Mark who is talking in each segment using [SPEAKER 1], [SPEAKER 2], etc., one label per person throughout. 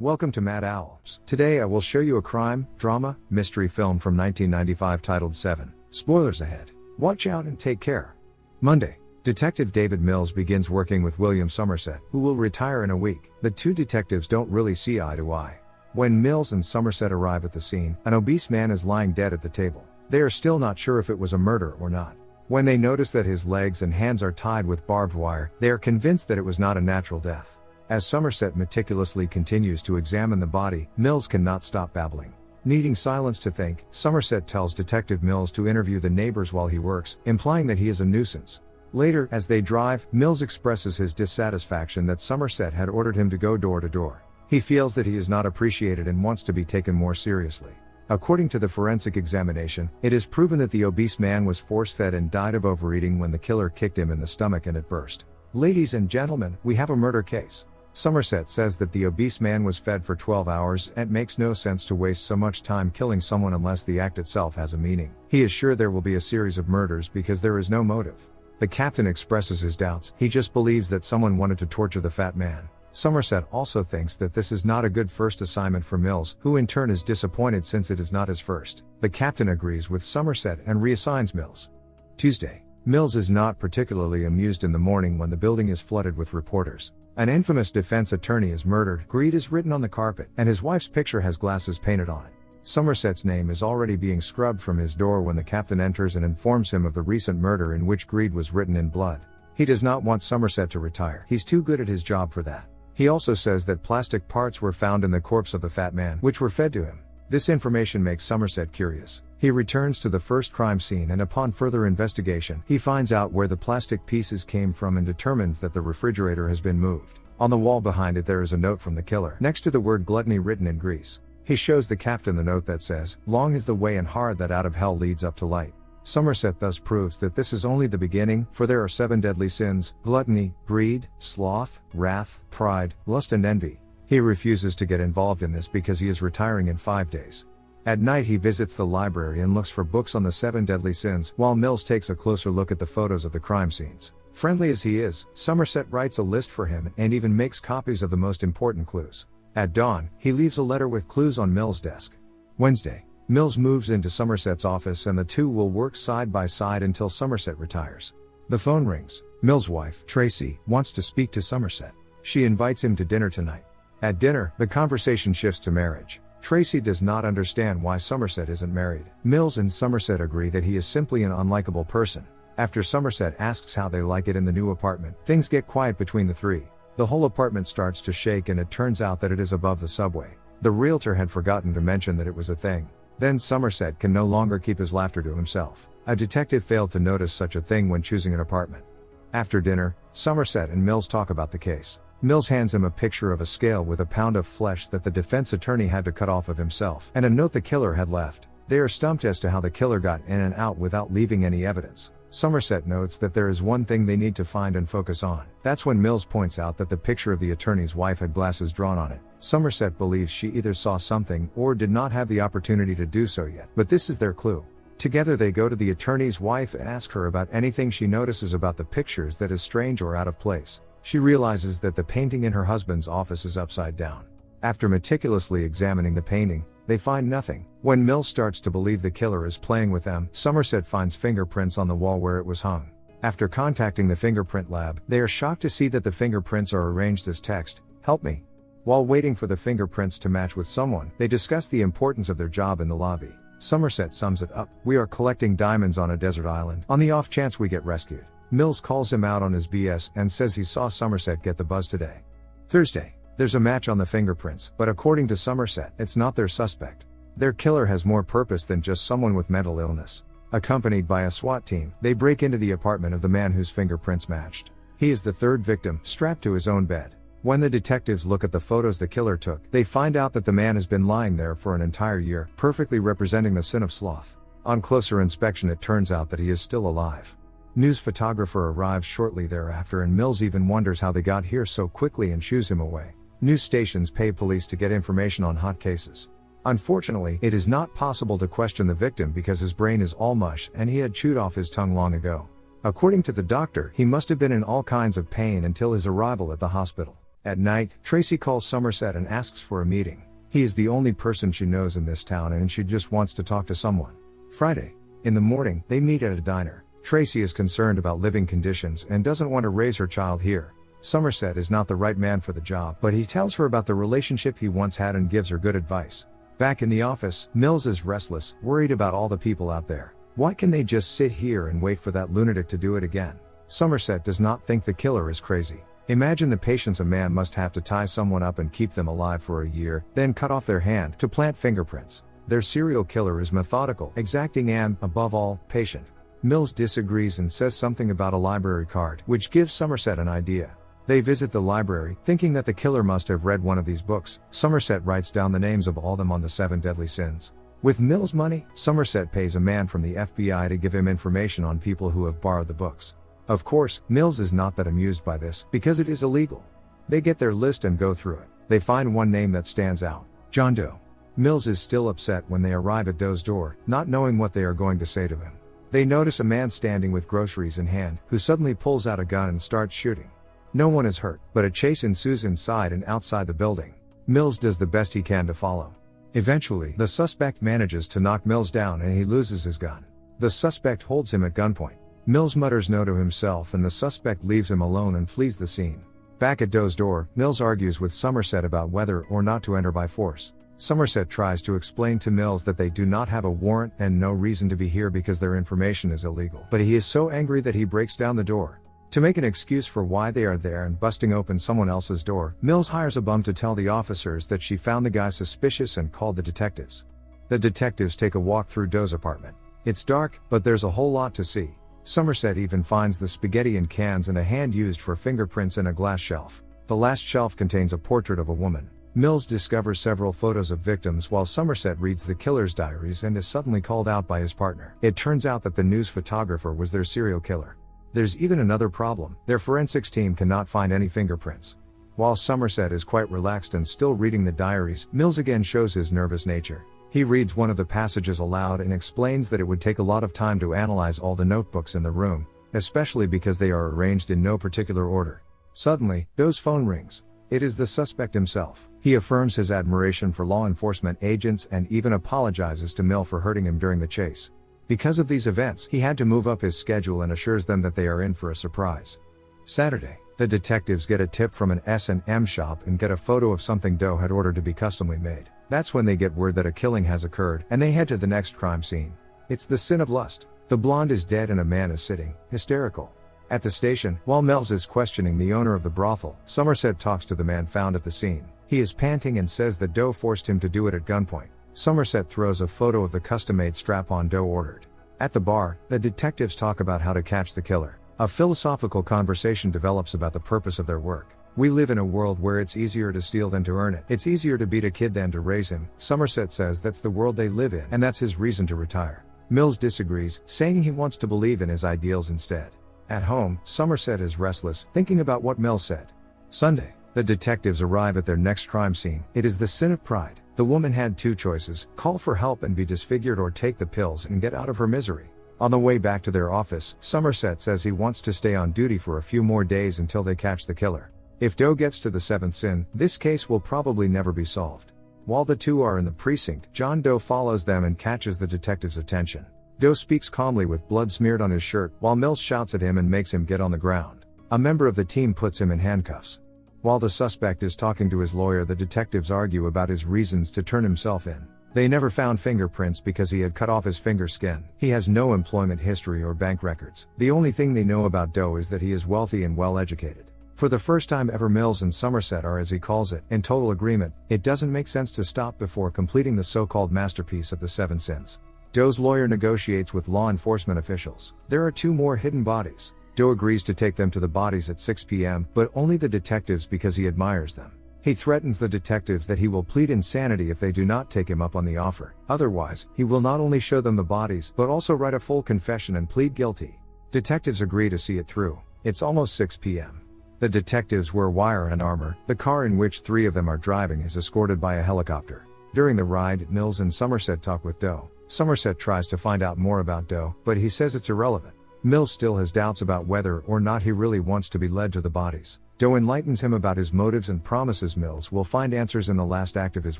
[SPEAKER 1] Welcome to Mad Owls. Today I will show you a crime, drama, mystery film from 1995 titled Seven. Spoilers ahead. Watch out and take care. Monday. Detective David Mills begins working with William Somerset, who will retire in a week. The two detectives don't really see eye to eye. When Mills and Somerset arrive at the scene, an obese man is lying dead at the table. They are still not sure if it was a murder or not. When they notice that his legs and hands are tied with barbed wire, they are convinced that it was not a natural death. As Somerset meticulously continues to examine the body, Mills cannot stop babbling. Needing silence to think, Somerset tells Detective Mills to interview the neighbors while he works, implying that he is a nuisance. Later, as they drive, Mills expresses his dissatisfaction that Somerset had ordered him to go door to door. He feels that he is not appreciated and wants to be taken more seriously. According to the forensic examination, it is proven that the obese man was force-fed and died of overeating when the killer kicked him in the stomach and it burst. Ladies and gentlemen, we have a murder case. Somerset says that the obese man was fed for 12 hours and it makes no sense to waste so much time killing someone unless the act itself has a meaning. He is sure there will be a series of murders because there is no motive. The captain expresses his doubts. He just believes that someone wanted to torture the fat man. Somerset also thinks that this is not a good first assignment for Mills, who in turn is disappointed since it is not his first. The captain agrees with Somerset and reassigns Mills. Tuesday. Mills is not particularly amused in the morning when the building is flooded with reporters. An infamous defense attorney is murdered, greed is written on the carpet, and his wife's picture has glasses painted on it. Somerset's name is already being scrubbed from his door when the captain enters and informs him of the recent murder in which greed was written in blood. He does not want Somerset to retire. He's too good at his job for that. He also says that plastic parts were found in the corpse of the fat man, which were fed to him. This information makes Somerset curious. He returns to the first crime scene and upon further investigation, he finds out where the plastic pieces came from and determines that the refrigerator has been moved. On the wall behind it there is a note from the killer, next to the word gluttony written in grease. He shows the captain the note that says, "Long is the way and hard that out of hell leads up to light." Somerset thus proves that this is only the beginning, for there are 7 deadly sins: gluttony, greed, sloth, wrath, pride, lust and envy. He refuses to get involved in this because he is retiring in 5 days. At night he visits the library and looks for books on the 7 deadly sins, while Mills takes a closer look at the photos of the crime scenes. Friendly as he is, Somerset writes a list for him and even makes copies of the most important clues. At dawn, he leaves a letter with clues on Mills' desk. Wednesday. Mills moves into Somerset's office and the two will work side by side until Somerset retires. The phone rings. Mills' wife, Tracy, wants to speak to Somerset. She invites him to dinner tonight. At dinner, the conversation shifts to marriage. Tracy does not understand why Somerset isn't married. Mills and Somerset agree that he is simply an unlikable person. After Somerset asks how they like it in the new apartment, things get quiet between the three. The whole apartment starts to shake and it turns out that it is above the subway. The realtor had forgotten to mention that it was a thing. Then Somerset can no longer keep his laughter to himself. A detective failed to notice such a thing when choosing an apartment. After dinner, Somerset and Mills talk about the case. Mills hands him a picture of a scale with a pound of flesh that the defense attorney had to cut off of himself, and a note the killer had left. They are stumped as to how the killer got in and out without leaving any evidence. Somerset notes that there is one thing they need to find and focus on. That's when Mills points out that the picture of the attorney's wife had glasses drawn on it. Somerset believes she either saw something or did not have the opportunity to do so yet, but this is their clue. Together they go to the attorney's wife and ask her about anything she notices about the pictures that is strange or out of place. She realizes that the painting in her husband's office is upside down. After meticulously examining the painting, they find nothing. When Mills starts to believe the killer is playing with them, Somerset finds fingerprints on the wall where it was hung. After contacting the fingerprint lab, they are shocked to see that the fingerprints are arranged as text, "Help me." While waiting for the fingerprints to match with someone, they discuss the importance of their job in the lobby. Somerset sums it up: "We are collecting diamonds on a desert island, on the off chance we get rescued." Mills calls him out on his BS and says he saw Somerset get the buzz today. Thursday. There's a match on the fingerprints, but according to Somerset, it's not their suspect. Their killer has more purpose than just someone with mental illness. Accompanied by a SWAT team, they break into the apartment of the man whose fingerprints matched. He is the third victim, strapped to his own bed. When the detectives look at the photos the killer took, they find out that the man has been lying there for an entire year, perfectly representing the sin of sloth. On closer inspection it turns out that he is still alive. News photographer arrives shortly thereafter and Mills even wonders how they got here so quickly and shoos him away. News stations pay police to get information on hot cases. Unfortunately, it is not possible to question the victim because his brain is all mush and he had chewed off his tongue long ago. According to the doctor, he must have been in all kinds of pain until his arrival at the hospital. At night, Tracy calls Somerset and asks for a meeting. He is the only person she knows in this town and she just wants to talk to someone. Friday. In the morning, they meet at a diner. Tracy is concerned about living conditions and doesn't want to raise her child here. Somerset is not the right man for the job, but he tells her about the relationship he once had and gives her good advice. Back in the office, Mills is restless, worried about all the people out there. Why can they just sit here and wait for that lunatic to do it again? Somerset does not think the killer is crazy. Imagine the patience a man must have to tie someone up and keep them alive for a year, then cut off their hand to plant fingerprints. Their serial killer is methodical, exacting and, above all, patient. Mills disagrees and says something about a library card, which gives Somerset an idea. They visit the library, thinking that the killer must have read one of these books. Somerset writes down the names of all them on the 7 deadly sins. With Mills' money, Somerset pays a man from the FBI to give him information on people who have borrowed the books. Of course, Mills is not that amused by this, because it is illegal. They get their list and go through it. They find one name that stands out: John Doe. Mills is still upset when they arrive at Doe's door, not knowing what they are going to say to him. They notice a man standing with groceries in hand, who suddenly pulls out a gun and starts shooting. No one is hurt, but a chase ensues inside and outside the building. Mills does the best he can to follow. Eventually, the suspect manages to knock Mills down and he loses his gun. The suspect holds him at gunpoint. Mills mutters no to himself and the suspect leaves him alone and flees the scene. Back at Doe's door, Mills argues with Somerset about whether or not to enter by force. Somerset tries to explain to Mills that they do not have a warrant and no reason to be here because their information is illegal. But he is so angry that he breaks down the door. To make an excuse for why they are there and busting open someone else's door, Mills hires a bum to tell the officers that she found the guy suspicious and called the detectives. The detectives take a walk through Doe's apartment. It's dark, but there's a whole lot to see. Somerset even finds the spaghetti in cans and a hand used for fingerprints in a glass shelf. The last shelf contains a portrait of a woman. Mills discovers several photos of victims while Somerset reads the killer's diaries and is suddenly called out by his partner. It turns out that the news photographer was their serial killer. There's even another problem: their forensics team cannot find any fingerprints. While Somerset is quite relaxed and still reading the diaries, Mills again shows his nervous nature. He reads one of the passages aloud and explains that it would take a lot of time to analyze all the notebooks in the room, especially because they are arranged in no particular order. Suddenly, Doe's phone rings. It is the suspect himself. He affirms his admiration for law enforcement agents and even apologizes to Mills for hurting him during the chase. Because of these events, he had to move up his schedule and assures them that they are in for a surprise. Saturday, the detectives get a tip from an S&M shop and get a photo of something Doe had ordered to be customly made. That's when they get word that a killing has occurred, and they head to the next crime scene. It's the sin of lust. The blonde is dead and a man is sitting, hysterical. At the station, while Mills is questioning the owner of the brothel, Somerset talks to the man found at the scene. He is panting and says that Doe forced him to do it at gunpoint. Somerset throws a photo of the custom-made strap-on Doe ordered. At the bar, the detectives talk about how to catch the killer. A philosophical conversation develops about the purpose of their work. We live in a world where it's easier to steal than to earn it. It's easier to beat a kid than to raise him. Somerset says that's the world they live in, and that's his reason to retire. Mills disagrees, saying he wants to believe in his ideals instead. At home, Somerset is restless, thinking about what Mills said. Sunday, the detectives arrive at their next crime scene. It is the sin of pride. The woman had two choices: call for help and be disfigured, or take the pills and get out of her misery. On the way back to their office, Somerset says he wants to stay on duty for a few more days until they catch the killer. If Doe gets to the seventh sin, this case will probably never be solved. While the two are in the precinct, John Doe follows them and catches the detective's attention. Doe speaks calmly with blood smeared on his shirt, while Mills shouts at him and makes him get on the ground. A member of the team puts him in handcuffs. While the suspect is talking to his lawyer, the detectives argue about his reasons to turn himself in. They never found fingerprints because he had cut off his finger skin. He has no employment history or bank records. The only thing they know about Doe is that he is wealthy and well educated. For the first time ever, Mills and Somerset are, as he calls it, in total agreement. It doesn't make sense to stop before completing the so-called masterpiece of the 7 sins. Doe's lawyer negotiates with law enforcement officials. There are 2 more hidden bodies. Doe agrees to take them to the bodies at 6 p.m., but only the detectives because he admires them. He threatens the detectives that he will plead insanity if they do not take him up on the offer. Otherwise, he will not only show them the bodies, but also write a full confession and plead guilty. Detectives agree to see it through. It's almost 6 p.m. The detectives wear wire and armor. The car in which 3 of them are driving is escorted by a helicopter. During the ride, Mills and Somerset talk with Doe. Somerset tries to find out more about Doe, but he says it's irrelevant. Mills still has doubts about whether or not he really wants to be led to the bodies. Doe enlightens him about his motives and promises Mills will find answers in the last act of his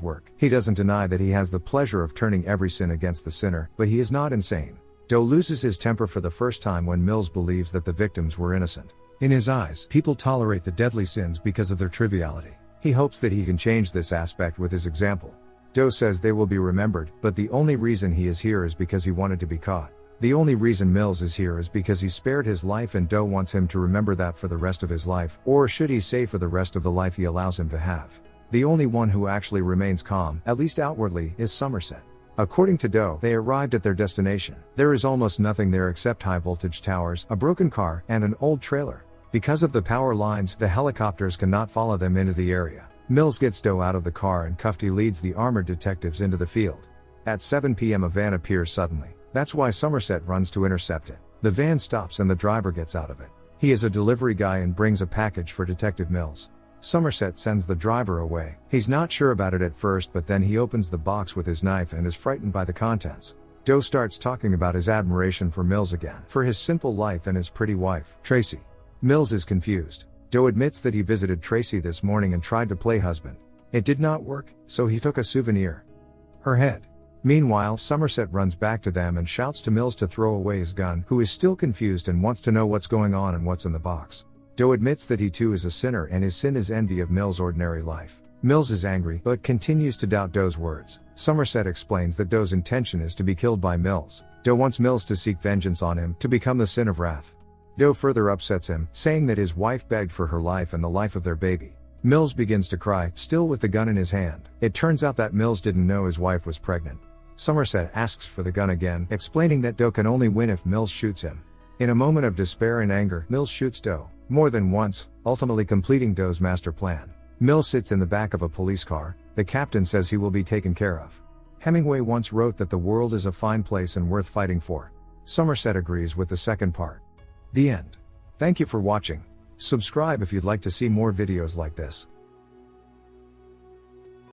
[SPEAKER 1] work. He doesn't deny that he has the pleasure of turning every sin against the sinner, but he is not insane. Doe loses his temper for the first time when Mills believes that the victims were innocent. In his eyes, people tolerate the deadly sins because of their triviality. He hopes that he can change this aspect with his example. Doe says they will be remembered, but the only reason he is here is because he wanted to be caught. The only reason Mills is here is because he spared his life, and Doe wants him to remember that for the rest of his life, or should he say for the rest of the life he allows him to have. The only one who actually remains calm, at least outwardly, is Somerset. According to Doe, they arrived at their destination. There is almost nothing there except high voltage towers, a broken car, and an old trailer. Because of the power lines, the helicopters cannot follow them into the area. Mills gets Doe out of the car and Cufty leads the armored detectives into the field. At 7 p.m. a van appears suddenly. That's why Somerset runs to intercept it. The van stops and the driver gets out of it. He is a delivery guy and brings a package for Detective Mills. Somerset sends the driver away. He's not sure about it at first, but then he opens the box with his knife and is frightened by the contents. Doe starts talking about his admiration for Mills again, for his simple life and his pretty wife, Tracy. Mills is confused. Doe admits that he visited Tracy this morning and tried to play husband. It did not work, so he took a souvenir. Her head. Meanwhile, Somerset runs back to them and shouts to Mills to throw away his gun, who is still confused and wants to know what's going on and what's in the box. Doe admits that he too is a sinner and his sin is envy of Mills' ordinary life. Mills is angry, but continues to doubt Doe's words. Somerset explains that Doe's intention is to be killed by Mills. Doe wants Mills to seek vengeance on him, to become the sin of wrath. Doe further upsets him, saying that his wife begged for her life and the life of their baby. Mills begins to cry, still with the gun in his hand. It turns out that Mills didn't know his wife was pregnant. Somerset asks for the gun again, explaining that Doe can only win if Mills shoots him. In a moment of despair and anger, Mills shoots Doe, more than once, ultimately completing Doe's master plan. Mills sits in the back of a police car. The captain says he will be taken care of. Hemingway once wrote that the world is a fine place and worth fighting for. Somerset agrees with the second part. The end. Thank you for watching. Subscribe if you'd like to see more videos like this.